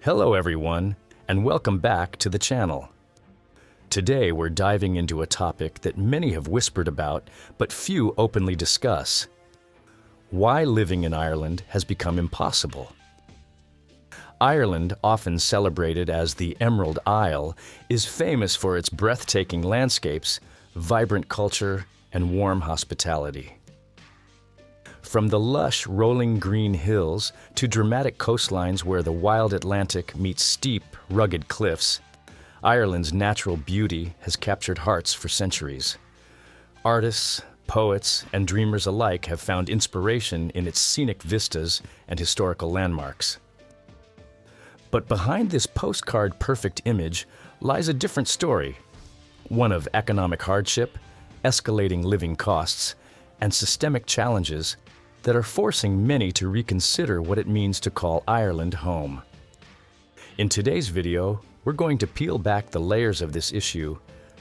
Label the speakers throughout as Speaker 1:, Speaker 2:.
Speaker 1: Hello everyone, and welcome back to the channel. Today we're diving into a topic that many have whispered about, but few openly discuss. Why living in Ireland has become impossible. Ireland, often celebrated as the Emerald Isle, is famous for its breathtaking landscapes, vibrant culture, and warm hospitality. From the lush, rolling green hills to dramatic coastlines where the wild Atlantic meets steep, rugged cliffs, Ireland's natural beauty has captured hearts for centuries. Artists, poets, and dreamers alike have found inspiration in its scenic vistas and historical landmarks. But behind this postcard-perfect image lies a different story, one of economic hardship, escalating living costs, and systemic challenges that are forcing many to reconsider what it means to call Ireland home. In today's video, we're going to peel back the layers of this issue,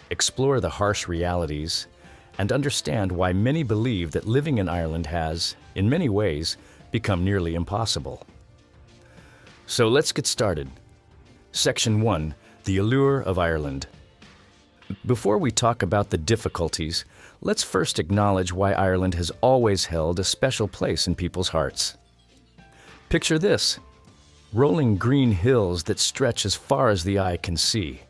Speaker 1: explore the harsh realities, and understand why many believe that living in Ireland has, in many ways, become nearly impossible. So let's get started. Section 1, The Allure of Ireland. Before we talk about the difficulties, let's first acknowledge why Ireland has always held a special place in people's hearts. Picture this: rolling green hills that stretch as far as the eye can see,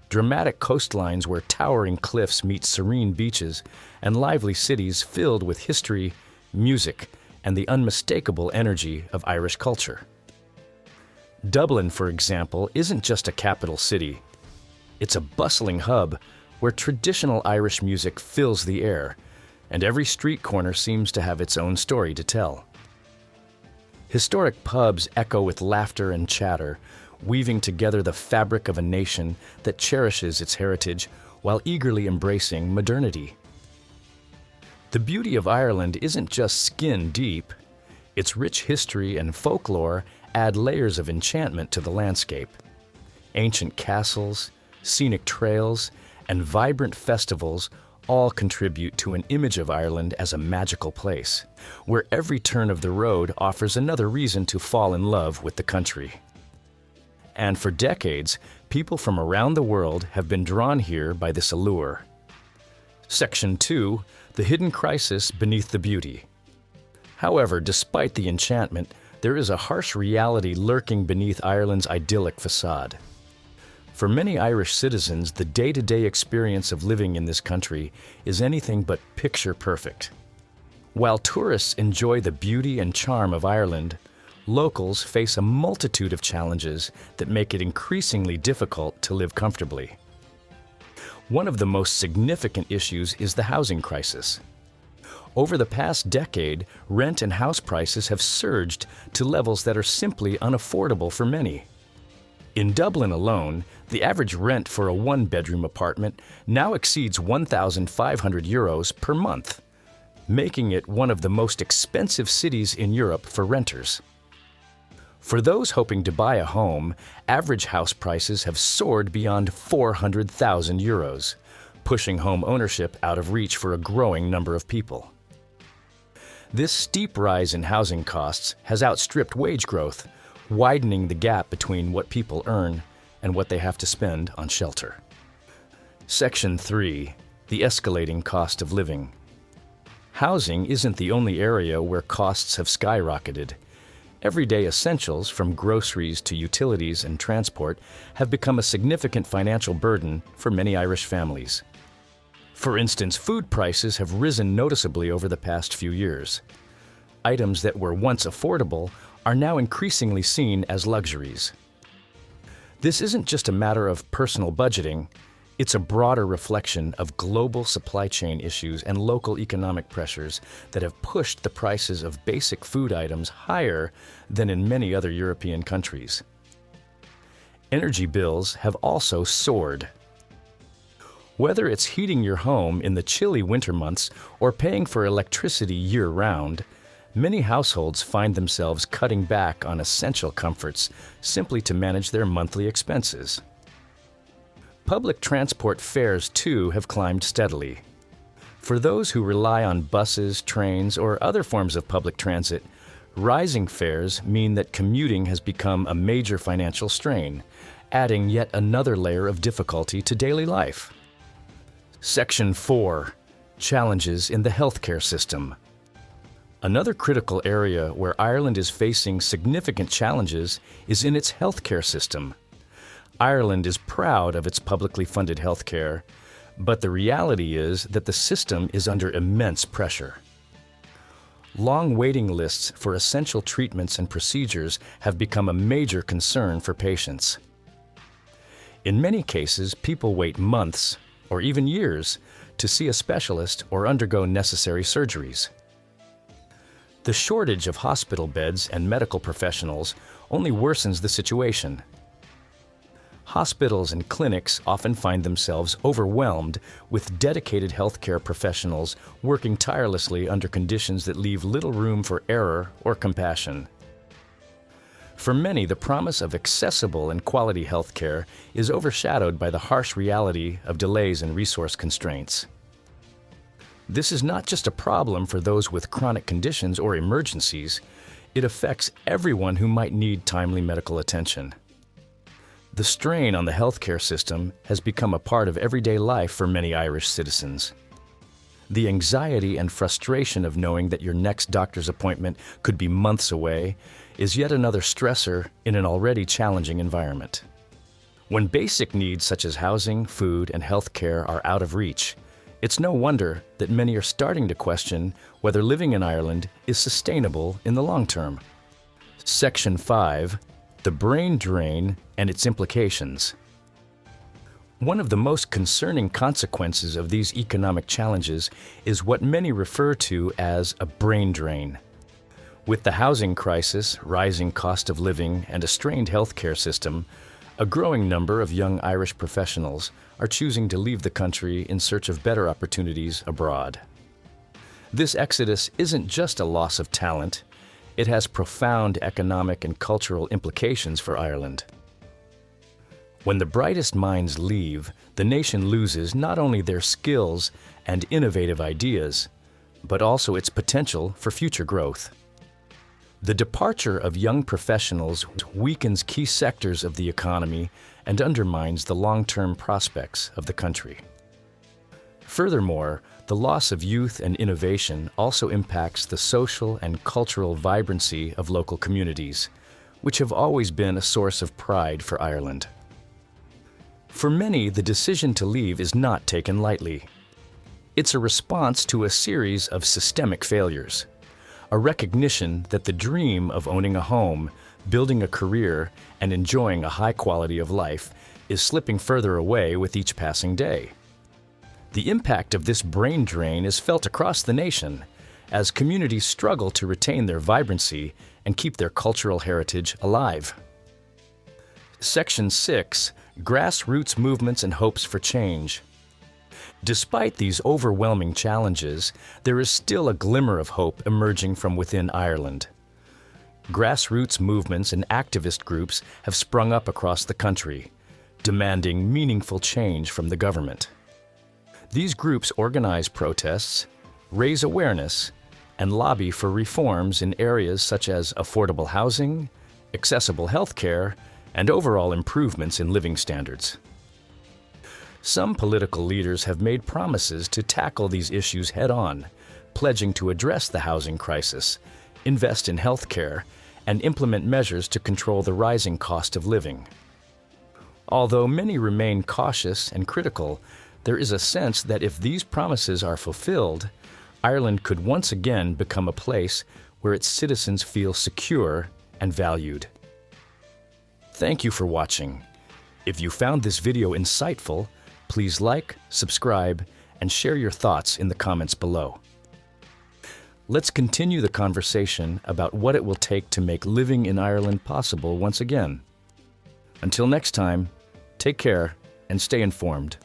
Speaker 1: dramatic coastlines where towering cliffs meet serene beaches, and lively cities filled with history, music, and the unmistakable energy of Irish culture. Dublin, for example, isn't just a capital city. It's a bustling hub where traditional Irish music fills the air, and every street corner seems to have its own story to tell. Historic pubs echo with laughter and chatter, weaving together the fabric of a nation that cherishes its heritage while eagerly embracing modernity. The beauty of Ireland isn't just skin deep. Its rich history and folklore add layers of enchantment to the landscape. Ancient castles, scenic trails, and vibrant festivals all contribute to an image of Ireland as a magical place, where every turn of the road offers another reason to fall in love with the country. And for decades, people from around the world have been drawn here by this allure. Section 2, The Hidden Crisis Beneath the Beauty. However, despite the enchantment, there is a harsh reality lurking beneath Ireland's idyllic facade. For many Irish citizens, the day-to-day experience of living in this country is anything but picture perfect. While tourists enjoy the beauty and charm of Ireland, locals face a multitude of challenges that make it increasingly difficult to live comfortably. One of the most significant issues is the housing crisis. Over the past decade, rent and house prices have surged to levels that are simply unaffordable for many. In Dublin alone, the average rent for a one-bedroom apartment now exceeds €1,500 per month, making it one of the most expensive cities in Europe for renters. For those hoping to buy a home, average house prices have soared beyond €400,000, pushing home ownership out of reach for a growing number of people. This steep rise in housing costs has outstripped wage growth, widening the gap between what people earn and what they have to spend on shelter. Section 3, The Escalating Cost of Living. Housing isn't the only area where costs have skyrocketed. Everyday essentials, from groceries to utilities and transport, have become a significant financial burden for many Irish families. For instance, food prices have risen noticeably over the past few years. Items that were once affordable are now increasingly seen as luxuries. This isn't just a matter of personal budgeting, it's a broader reflection of global supply chain issues and local economic pressures that have pushed the prices of basic food items higher than in many other European countries. Energy bills have also soared. Whether it's heating your home in the chilly winter months or paying for electricity year-round, many households find themselves cutting back on essential comforts simply to manage their monthly expenses. Public transport fares, too, have climbed steadily. For those who rely on buses, trains, or other forms of public transit, Rising fares mean that commuting has become a major financial strain, adding yet another layer of difficulty to daily life. Section 4. Challenges in the healthcare system. Another critical area where Ireland is facing significant challenges is in its healthcare system. Ireland is proud of its publicly funded healthcare, but the reality is that the system is under immense pressure. Long waiting lists for essential treatments and procedures have become a major concern for patients. In many cases, people wait months or even years to see a specialist or undergo necessary surgeries. The shortage of hospital beds and medical professionals only worsens the situation. Hospitals and clinics often find themselves overwhelmed with dedicated healthcare professionals working tirelessly under conditions that leave little room for error or compassion. For many, the promise of accessible and quality healthcare is overshadowed by the harsh reality of delays and resource constraints. This is not just a problem for those with chronic conditions or emergencies, it affects everyone who might need timely medical attention. The strain on the healthcare system has become a part of everyday life for many Irish citizens. The anxiety and frustration of knowing that your next doctor's appointment could be months away is yet another stressor in an already challenging environment. When basic needs such as housing, food, and healthcare are out of reach, it's no wonder that many are starting to question whether living in Ireland is sustainable in the long term. Section 5. The brain drain and its implications. One of the most concerning consequences of these economic challenges is what many refer to as a brain drain. With the housing crisis, rising cost of living, and a strained healthcare system, a growing number of young Irish professionals are choosing to leave the country in search of better opportunities abroad. This exodus isn't just a loss of talent, it has profound economic and cultural implications for Ireland. When the brightest minds leave, the nation loses not only their skills and innovative ideas, but also its potential for future growth. The departure of young professionals weakens key sectors of the economy and undermines the long-term prospects of the country. Furthermore, the loss of youth and innovation also impacts the social and cultural vibrancy of local communities, which have always been a source of pride for Ireland. For many, the decision to leave is not taken lightly. It's a response to a series of systemic failures, a recognition that the dream of owning a home, building a career, and enjoying a high quality of life is slipping further away with each passing day. The impact of this brain drain is felt across the nation as communities struggle to retain their vibrancy and keep their cultural heritage alive. Section 6. Grassroots movements and hopes for change. Despite these overwhelming challenges, there is still a glimmer of hope emerging from within Ireland. Grassroots movements and activist groups have sprung up across the country, demanding meaningful change from the government. These groups organize protests, raise awareness, and lobby for reforms in areas such as affordable housing, accessible healthcare, and overall improvements in living standards. Some political leaders have made promises to tackle these issues head-on, pledging to address the housing crisis, invest in healthcare, and implement measures to control the rising cost of living. Although many remain cautious and critical, there is a sense that if these promises are fulfilled, Ireland could once again become a place where its citizens feel secure and valued. Thank you for watching. If you found this video insightful, please like, subscribe, and share your thoughts in the comments below. Let's continue the conversation about what it will take to make living in Ireland possible once again. Until next time, take care and stay informed.